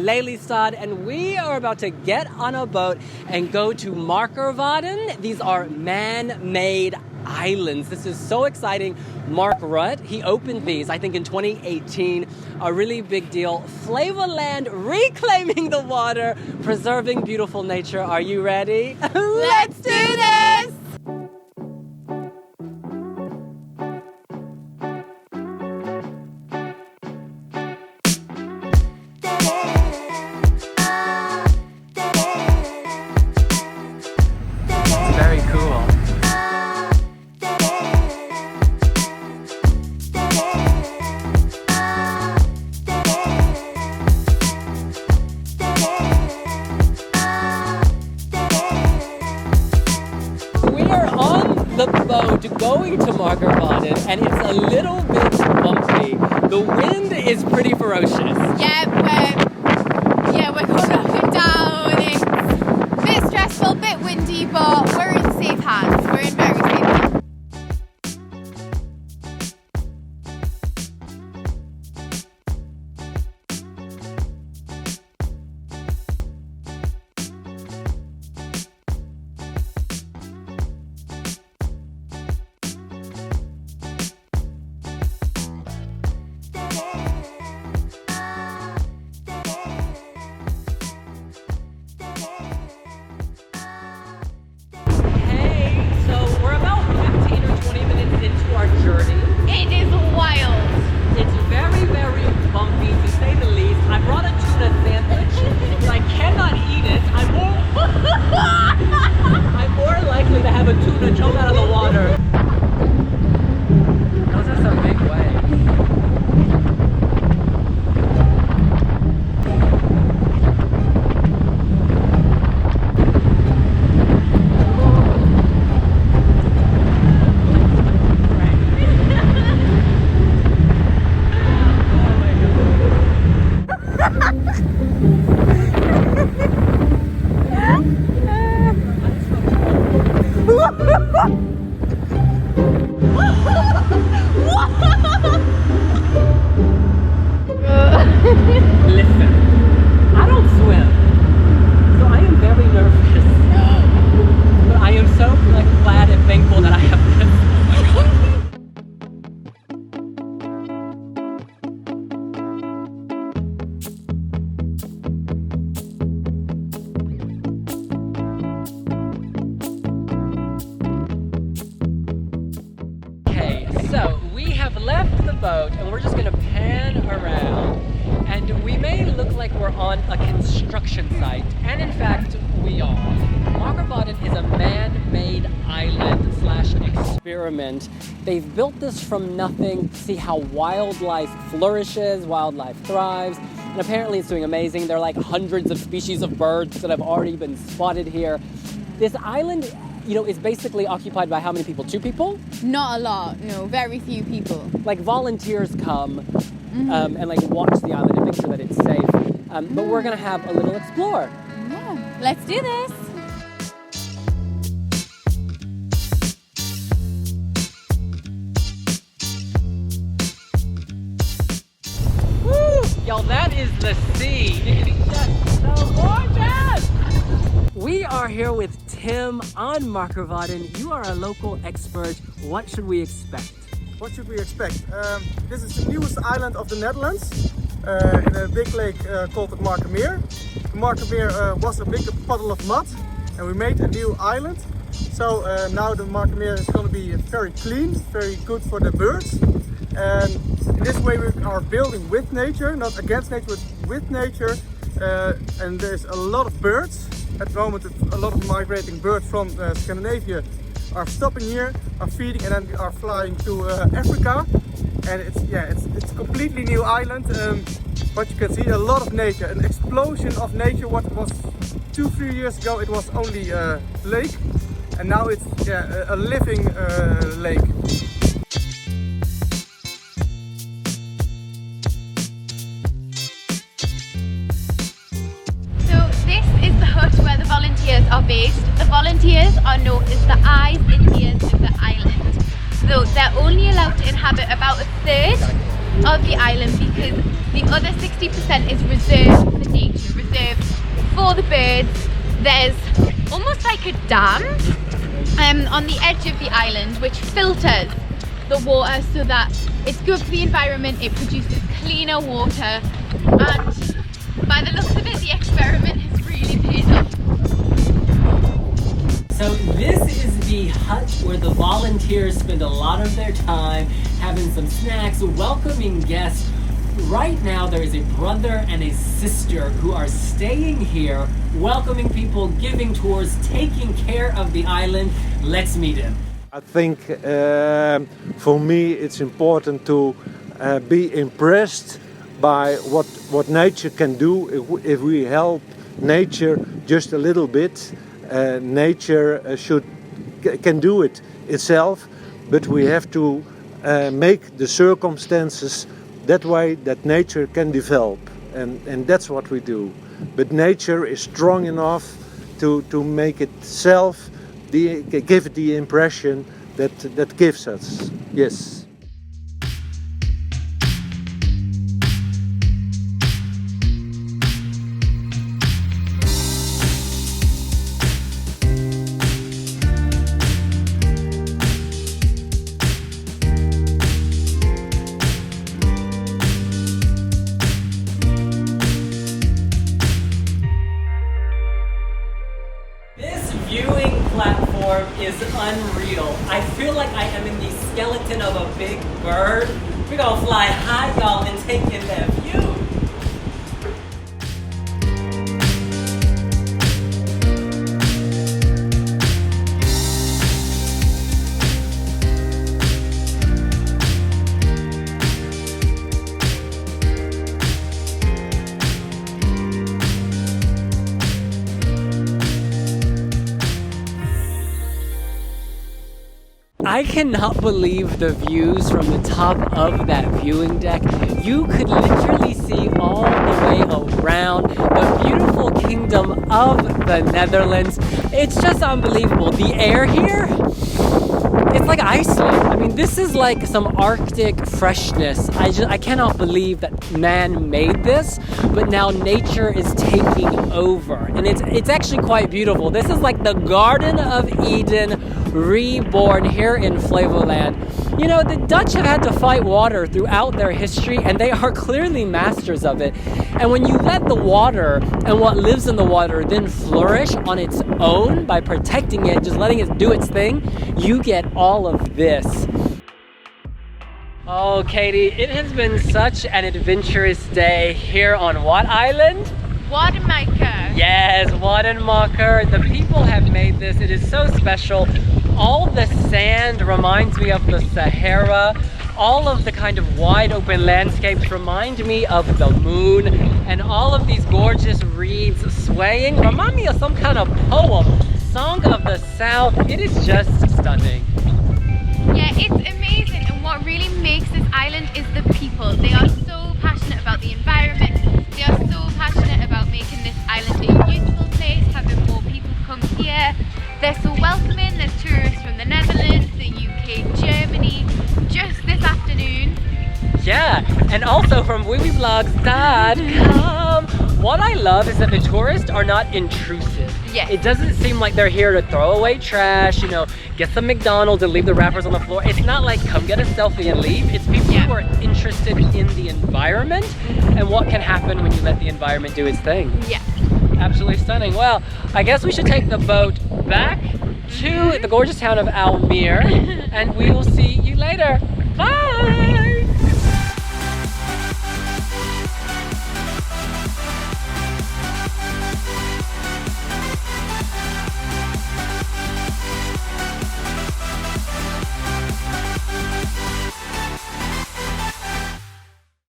Lelystad, and we are about to get on a boat and go to Marker Wadden. These are man-made islands. This is so exciting. Mark Rudd, he opened these, I think, in 2018. A really big deal. Flevoland reclaiming the water, preserving beautiful nature. Are you ready? Let's do this! Very cool. We are on the boat going to Marker Wadden, and it's a little bit bumpy. The wind is pretty ferocious. We're going up and down. It's a bit stressful, a bit windy, but we're in safe hands. We're in very safe hands. It is wild. It's very, very bumpy, to say the least. I brought a tuna sandwich, but I cannot eat it. I'm more likely to have a tuna jump out of the water. Those are some big waves. Listen, I don't swim, so I am very nervous. But I am so glad and thankful that I have this. Okay, so we have left the boat and we're just going to pan around. And we may look like we're on a construction site, and in fact, we are. Marker Wadden is a man-made island / experiment. They've built this from nothing to see how wildlife flourishes, wildlife thrives, and apparently it's doing amazing. There are like hundreds of species of birds that have already been spotted here. This island, is basically occupied by how many people? 2 people? Not a lot, very few people. Like volunteers come and watch the island and make sure that it's safe. But we're gonna have a little explore. Yeah, let's do this. Woo! Y'all, that is the sea. It's just so gorgeous. We are here with Tim on Marker Wadden. You are a local expert. What should we expect? What should we expect? This is the newest island of the Netherlands in a big lake called the Markermeer. The Markermeer was a big puddle of mud and we made a new island. So now the Markermeer is going to be very clean, very good for the birds. And in this way we are building with nature, not against nature, but with nature. And there's a lot of birds. At the moment a lot of migrating birds from Scandinavia are stopping here, are feeding, and then are flying to Africa. And it's a completely new island, but you can see a lot of nature, an explosion of nature. What was 2-3 years ago, it was only a lake, and now it's a living lake. Where the volunteers are based. The volunteers are known as the eyes and ears of the island. So they're only allowed to inhabit about 1/3 of the island because the other 60% is reserved for nature. attractive for the birds. There's almost like a dam on the edge of the island which filters the water so that it's good for the environment, it produces cleaner water, and by the looks of it the experiment has really paid off. So this is the hut where the volunteers spend a lot of their time having some snacks, welcoming guests. Right now there is a brother and a sister who are staying here, welcoming people, giving tours, taking care of the island. Let's meet them. I think for me it's important to be impressed by what nature can do if we help nature just a little bit. Nature can do it itself, but we have to make the circumstances that way that nature can develop, and that's what we do. But nature is strong enough to make itself give it the impression that gives us. Yes. Viewing platform is unreal. I feel like I am in the skeleton of a big bird. We're gonna fly high, y'all, and take in that view. I cannot believe the views from the top of that viewing deck. You could literally see all the way around the beautiful kingdom of the Netherlands. It's just unbelievable. The air here, it's like Iceland. I mean, this is like some Arctic freshness. I cannot believe that man made this, but now nature is taking over. And it's actually quite beautiful. This is like the Garden of Eden reborn here in Flevoland. You know, the Dutch have had to fight water throughout their history, and they are clearly masters of it. And when you let the water and what lives in the water then flourish on its own by protecting it, just letting it do its thing, you get all of this. Oh, Katie, it has been such an adventurous day here on what island? Marker. Yes, Marker. The people have made this. It is so special. All the sand reminds me of the Sahara. All of the kind of wide open landscapes remind me of the moon. And all of these gorgeous reeds swaying remind me of some kind of poem. Song of the South. It is just stunning. Yeah, it's amazing. And what really makes this island is the people. They are so passionate about the environment. They are so passionate about making this island a beautiful place, having more people come here. They're so welcoming. There's tourists from the Netherlands, the UK, Germany, just this afternoon. Yeah, and also from www.vlogs.com. What I love is that the tourists are not intrusive. Yes. It doesn't seem like they're here to throw away trash, you know, get some McDonald's and leave the wrappers on the floor. It's not like come get a selfie and leave. It's people who are interested in the environment and what can happen when you let the environment do its thing. Yeah. Absolutely stunning. Well, I guess we should take the boat back to the gorgeous town of Almere, and we will see you later. Bye!